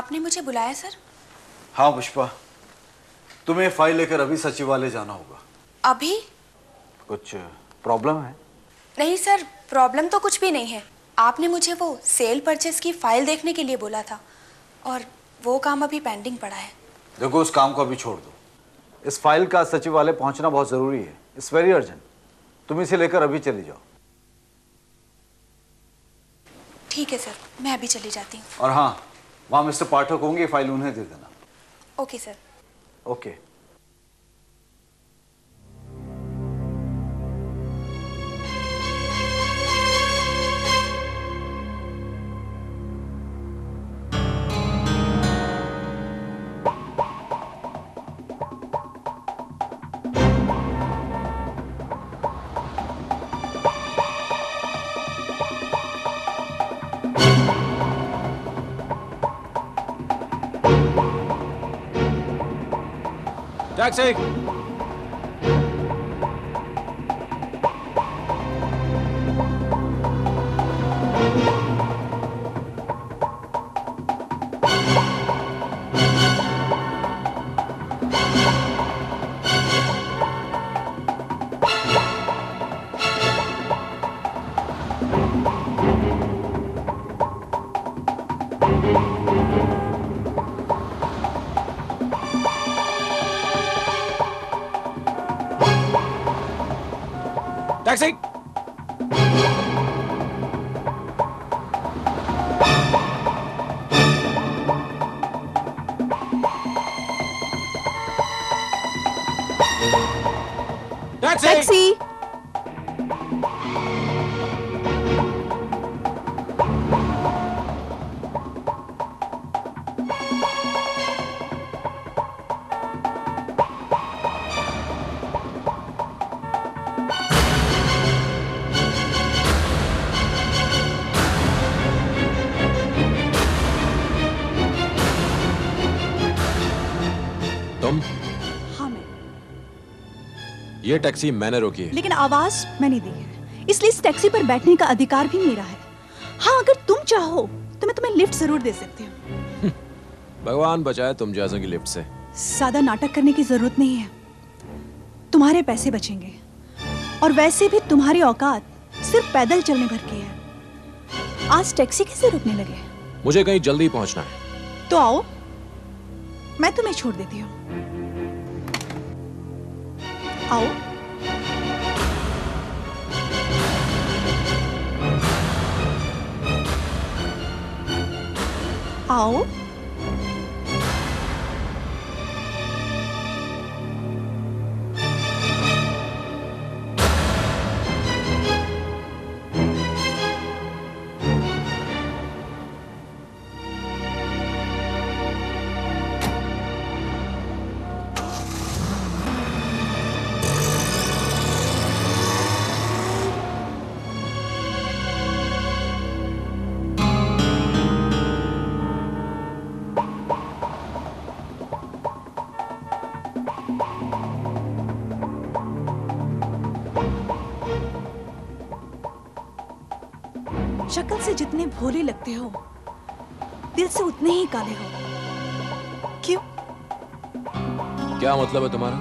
आपने मुझे बुलाया सर? हाँ पुष्पा, तुम्हें फाइल लेकर अभी सचिवालय जाना होगा। अभी? कुछ प्रॉब्लम है? नहीं सर, प्रॉब्लम तो कुछ भी नहीं है। आपने मुझे वो सेल परचेस की फाइल देखने के लिए बोला था और वो काम अभी पेंडिंग पड़ा है। देखो, उस काम को अभी छोड़ दो। इस फाइल का सचिवालय पहुंचना बहुत जरूरी है। It's very urgent. तुम इसे लेकर अभी चली जाओ। ठीक है सर, मैं अभी चली जाती हूँ। और हाँ, वहां मिस्टर पाठक होंगे, फाइल उन्हें दे देना। Okay sir. Okay. Taxi. Taxi. Taxi. तुम? हाँ मैं। ये टैक्सी मैंने रोकी है। लेकिन आवाज मैंने दी है, इसलिए इस टैक्सी पर बैठने का अधिकार भी मेरा है। हाँ, अगर तुम चाहो तो मैं तुम्हें लिफ्ट जरूर दे सकती हूँ। भगवान बचाए तुम जैसों की लिफ्ट से। ज्यादा नाटक करने की जरूरत नहीं है, तुम्हारे पैसे बचेंगे। और वैसे भी तुम्हारी औकात सिर्फ पैदल चलने भर की है। आज टैक्सी कैसे रुकने लगे? मुझे कहीं जल्दी पहुंचना है। तो आओ, मैं तुम्हें छोड़ देती हूँ। आओ। आओ। शक्ल से जितने भोले लगते हो, दिल से उतने ही काले हो। क्यों? क्या मतलब है तुम्हारा?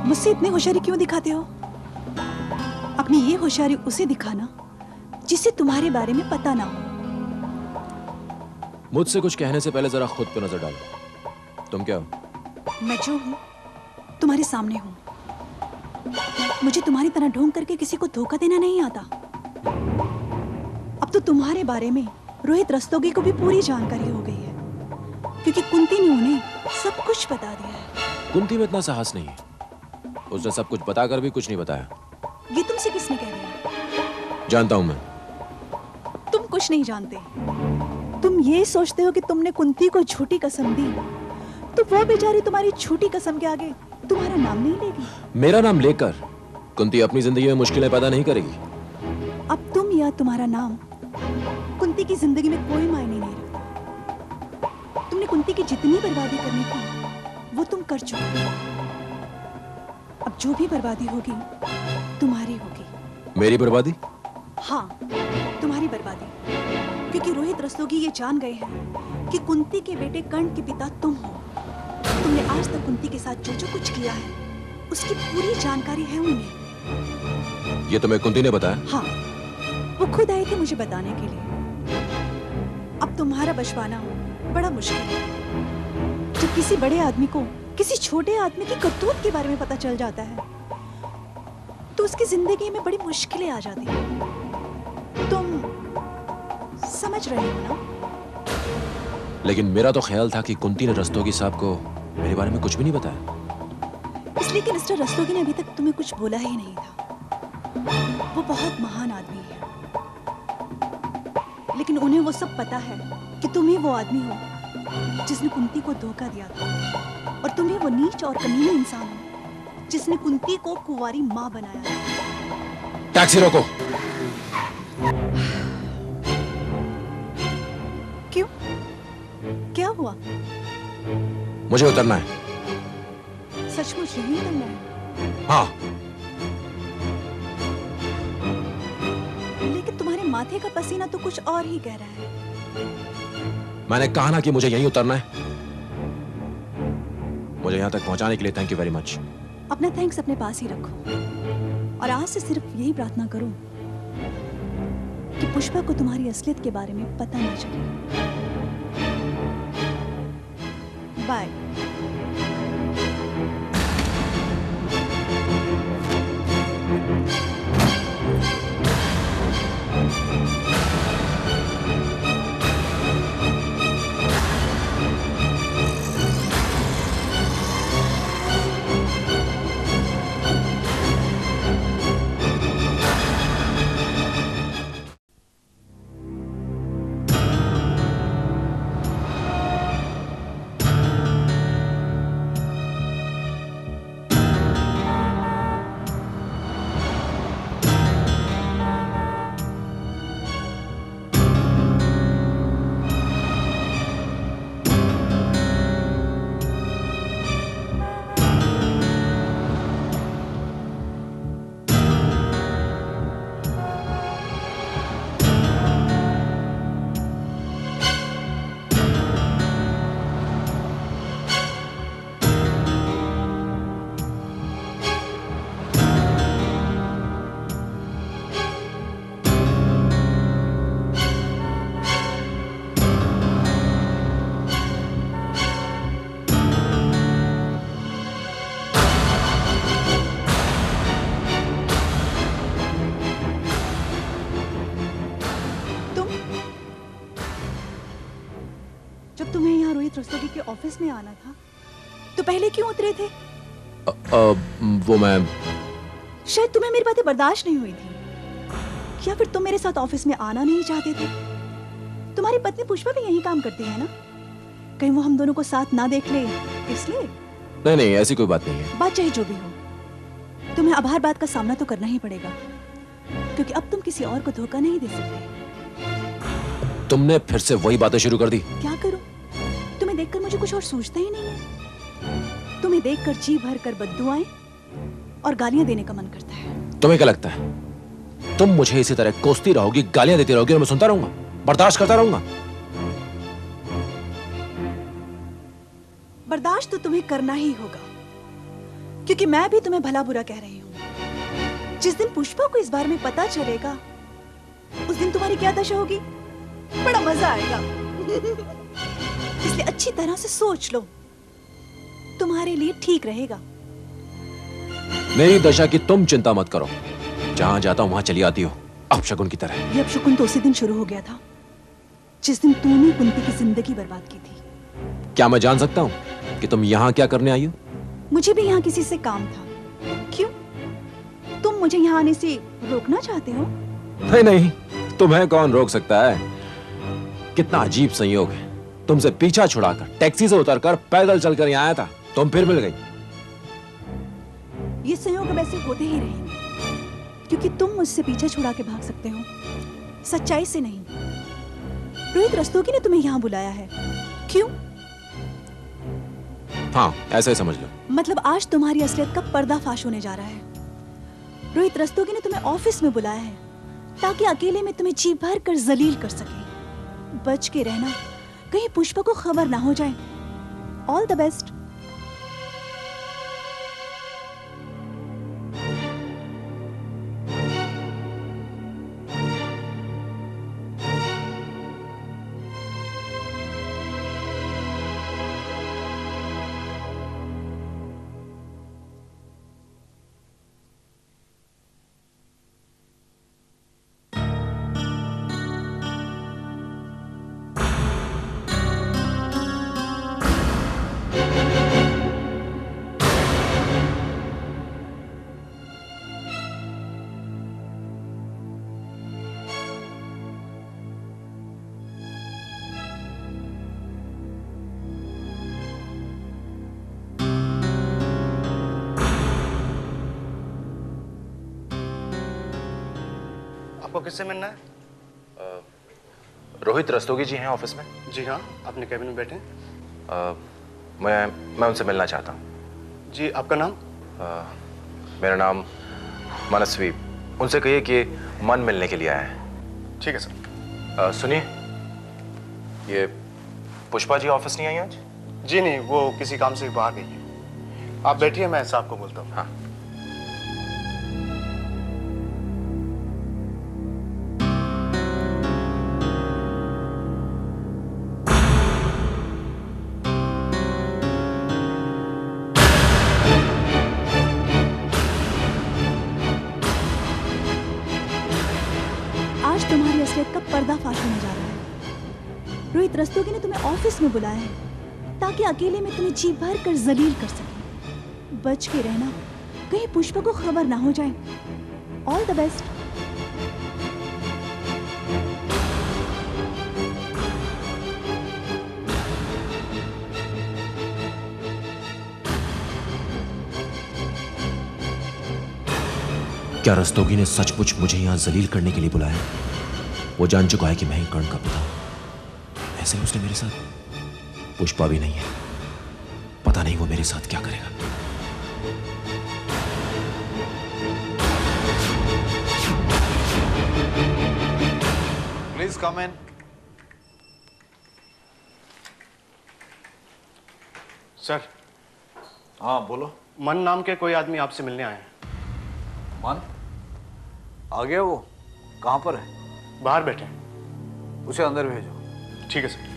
मुझसे इतनी होशियारी क्यों दिखाते हो? अपनी ये होशियारी उसे दिखाना जिसे तुम्हारे बारे में पता ना हो। मुझसे कुछ कहने से पहले जरा खुद पे नजर डालो। तुम क्या हो? मैं जो हूं तुम्हारे सामने हूं। मुझे तुम्हारी तरह ढोंग करके किसी को धोखा देना नहीं आता। अब तो तुम्हारे बारे में रोहित रस्तोगी को भी पूरी जानकारी हो गई है, क्योंकि कुंती ने उन्हें सब कुछ बता दिया है। कुंती में इतना साहस नहीं है। उसने सब कुछ बताकर भी कुछ नहीं बताया। ये तुमसे किसने कह दिया? जानता हूं मैं। तुम कुछ नहीं जानते। तुम ये सोचते हो कि तुमने कुंती को झूठी कसम दी तो वो बेचारी तुम्हारी झूठी कसम के आगे तुम्हारा नाम नहीं लेगी। मेरा नाम लेकर कुंती अपनी जिंदगी में मुश्किलें पैदा नहीं करेगी। अब तुम या तुम्हारा नाम कुंती की जिंदगी में कोई मायने नहीं रखता। तुमने कुंती की जितनी बर्बादी करनी थी वो तुम कर चुके हो। अब जो भी बर्बादी होगी तुम्हारी होगी। मेरी बर्बादी? हाँ, तुम्हारी बर्बादी। क्योंकि रोहित रस्तोगी ये जान गए हैं कि कुंती के बेटे कर्ण के पिता तुम हो। तुमने आज तक कुंती के साथ जो जो कुछ किया है उसकी पूरी जानकारी है उन्हें। ये तुम्हें कुंती ने बताया? हाँ, वो खुद आए थे मुझे बताने के लिए। अब तुम्हारा बचवाना बड़ा मुश्किल है। जब किसी बड़े आदमी को किसी छोटे आदमी की करतूत के बारे में पता चल जाता है तो उसकी जिंदगी में बड़ी मुश्किलें आ जाती हैं। तुम समझ रहे हो ना? लेकिन मेरा तो ख्याल था कि कुंती ने रस्तोगी साहब को मेरे बारे में कुछ भी नहीं बताया। इसलिए कि मिस्टर रस्तोगी ने अभी तक तुम्हें कुछ बोला ही नहीं था। वो बहुत महान आदमी है, लेकिन उन्हें वो सब पता है कि तुम ही वो आदमी हो जिसने कुंती को धोखा दिया था, और तुम ही वो नीच और कमीना इंसान हो जिसने कुंती को कुंवारी माँ बनाया। टैक्सी रोको। क्यों? क्या हुआ? मुझे उतरना है। सचमुच यही करना है? हाँ। लेकिन तुम्हारे माथे का पसीना तो कुछ और ही कह रहा है। मैंने कहा ना कि मुझे यहीं उतरना है। मुझे यहां तक पहुंचाने के लिए थैंक यू वेरी मच। अपना थैंक्स अपने पास ही रखो, और आज से सिर्फ यही प्रार्थना करो कि पुष्पा को तुम्हारी असलियत के बारे में पता ना चले। बाय। जब तुम्हें यहाँ रोहित रस्तोगी के ऑफिस में आना था तो पहले क्यों उतरे थे? वो मैं शायद तुम्हें मेरी बातें बर्दाश्त नहीं हुई थी, या फिर तुम मेरे साथ ऑफिस में आना नहीं चाहते थे। तुम्हारी पत्नी पुष्पा भी यही काम करती है ना? कहीं वो हम दोनों को साथ ना देख ले इसलिए? नहीं नहीं, ऐसी कोई बात नहीं है। बात चाहे जो भी हो, तुम्हें अब हर बात का सामना तो करना ही पड़ेगा, क्योंकि अब तुम किसी और को धोखा नहीं दे सकते। तुमने फिर से वही बातें शुरू कर दी। क्या करूं? तुम्हें देखकर मुझे कुछ और सूझता ही नहीं है। तुम्हें देखकर जी भर कर बद्दुआएं और गालियां देने का मन करता है। तुम्हें क्या लगता है तुम मुझे इसी तरह कोसती रहोगी, गालियां देती रहोगी और मैं सुनता रहूंगा, बर्दाश्त करता रहूंगा? बर्दाश्त तो तुम्हें करना ही होगा, क्योंकि मैं भी तुम्हें भला बुरा कह रही हूं। जिस दिन पुष्पा को इस बारे में पता चलेगा उस दिन तुम्हारी क्या दशा होगी? बड़ा मजा आएगा। इसलिए अच्छी तरह से सोच लो, तुम्हारे लिए ठीक रहेगा। मेरी दशा की तुम चिंता मत करो, जहां जाता हूं वहां चली आती हो, अपशकुन की तरह। ये अपशकुन तो उसी दिन शुरू हो गया था जिस दिन तूने कुंती की जिंदगी बर्बाद की थी। क्या मैं जान सकता हूं कि तुम यहां क्या करने आई हो? मुझे भी यहाँ किसी से काम था। क्यों? तुम मुझे यहाँ आने से रोकना चाहते हो? नहीं नहीं, तुम्हें कौन रोक सकता है? कितना अजीब संयोग है, तुमसे पीछा छुड़ाकर टैक्सी से उतरकर पैदल चलकर यहाँ आया था, तुम फिर मिल गई। ये संयोग अब ऐसे होते ही रहेंगे, क्योंकि तुम मुझसे पीछा छुड़ा के भाग सकते हो, सच्चाई से नहीं। रोहित रस्तोगी ने तुम्हें यहाँ बुलाया है। क्यों? हाँ, ऐसे ही समझ लो। मतलब आज तुम्हारी असलियत का पर्दाफाश होने जा रहा है। रोहित रस्तोगी ने तुम्हें ऑफिस में बुलाया है ताकि अकेले में तुम्हें जी भर कर जलील कर सके। बच के रहना, कहीं पुष्पा को खबर ना हो जाए। All the best. आपको किससे मिलना है? रोहित रस्तोगी जी हैं ऑफिस में। जी हाँ, अपने कैबिन में बैठे हैं। मैं उनसे मिलना चाहता हूँ। जी, आपका नाम? मेरा नाम मनस्वी। उनसे कहिए कि मन मिलने के लिए आया है। ठीक है सर। सुनिए, ये पुष्पा जी ऑफिस नहीं आई आज? जी नहीं, वो किसी काम से बाहर गई है। आप बैठिए, मैं साहब को बोलता हूँ। हाँ। आज तुम्हारी असलियत का पर्दाफाश होने जा रहा है। रोहित रस्तोगी ने तुम्हें ऑफिस में बुलाया है ताकि अकेले में तुम्हें जी भर कर जलील कर सके। बच के रहना, कहीं पुष्पा को खबर ना हो जाए। All the best. क्या रस्तोगी ने सचमुच मुझे यहां जलील करने के लिए बुलाया? वो जान चुका है कि मैं ही कर्ण का पिता हूं। ऐसे ही उसने मेरे साथ। पुष्पा भी नहीं है, पता नहीं वो मेरे साथ क्या करेगा। Please come in. सर, हाँ बोलो। मन नाम के कोई आदमी आपसे मिलने आए हैं। मन आ गया? वो कहाँ पर है? बाहर बैठे हैं। उसे अंदर भेजो। ठीक है सर।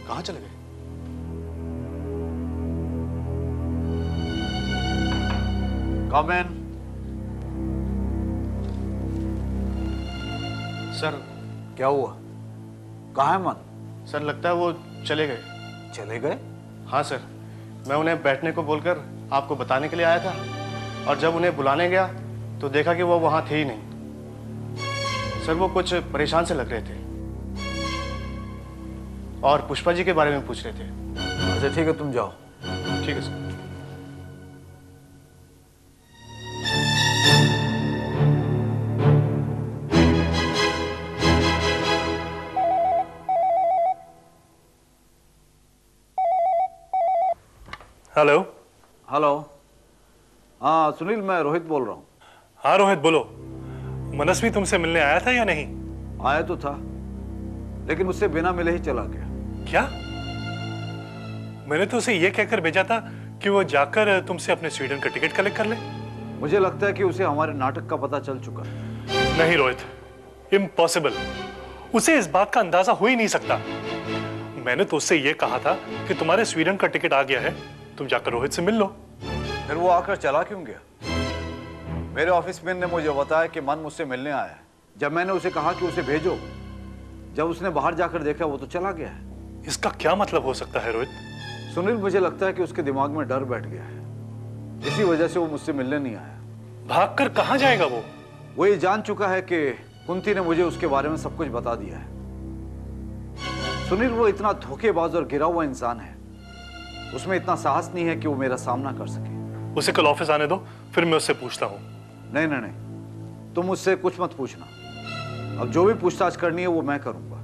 कहाँ चले गए? कम इन। सर, क्या हुआ? कहाँ है मन? सर लगता है वो चले गए। चले गए? हाँ सर, मैं उन्हें बैठने को बोलकर आपको बताने के लिए आया था, और जब उन्हें बुलाने गया तो देखा कि वो वहाँ थे ही नहीं। सर वो कुछ परेशान से लग रहे थे और पुष्पा जी के बारे में पूछ रहे थे। अच्छा ठीक है, तुम जाओ। ठीक है सर। हेलो। हेलो। हाँ सुनील, मैं रोहित बोल रहा हूँ। हाँ रोहित बोलो। मनस्वी तुमसे मिलने आया था या नहीं? आया तो था, लेकिन मुझसे बिना मिले ही चला गया। क्या? मैंने तो उसे यह कहकर भेजा था कि वो जाकर तुमसे अपने स्वीडन का टिकट कलेक्ट कर ले। मुझे लगता है कि उसे हमारे नाटक का पता चल चुका है। नहीं रोहित, इम्पॉसिबल। उसे इस बात का अंदाजा हो ही नहीं सकता। मैंने तो उससे यह कहा था कि तुम्हारे स्वीडन का टिकट आ गया है, तुम जाकर रोहित से मिल लो। फिर वो आकर चला क्यों गया? मेरे ऑफिस में ने मुझे बताया कि मन मुझसे मिलने आया है। जब मैंने उसे कहा कि उसे भेजो, जब उसने बाहर जाकर देखा वो तो चला गया है। इसका क्या मतलब हो सकता है रोहित? सुनील, मुझे लगता है कि उसके दिमाग में डर बैठ गया है, इसी वजह से वो मुझसे मिलने नहीं आया। भागकर कहां जाएगा वो? वो ये जान चुका है कि कुंती ने मुझे उसके बारे में सब कुछ बता दिया है। सुनील, वो इतना धोखेबाज और गिरा हुआ इंसान है, उसमें इतना साहस नहीं है कि वो मेरा सामना कर सके। उसे कल ऑफिस आने दो, फिर मैं उससे पूछता हूँ। नहीं नहीं नहीं, तुम मुझसे कुछ मत पूछना। अब जो भी पूछताछ करनी है वो मैं करूंगा।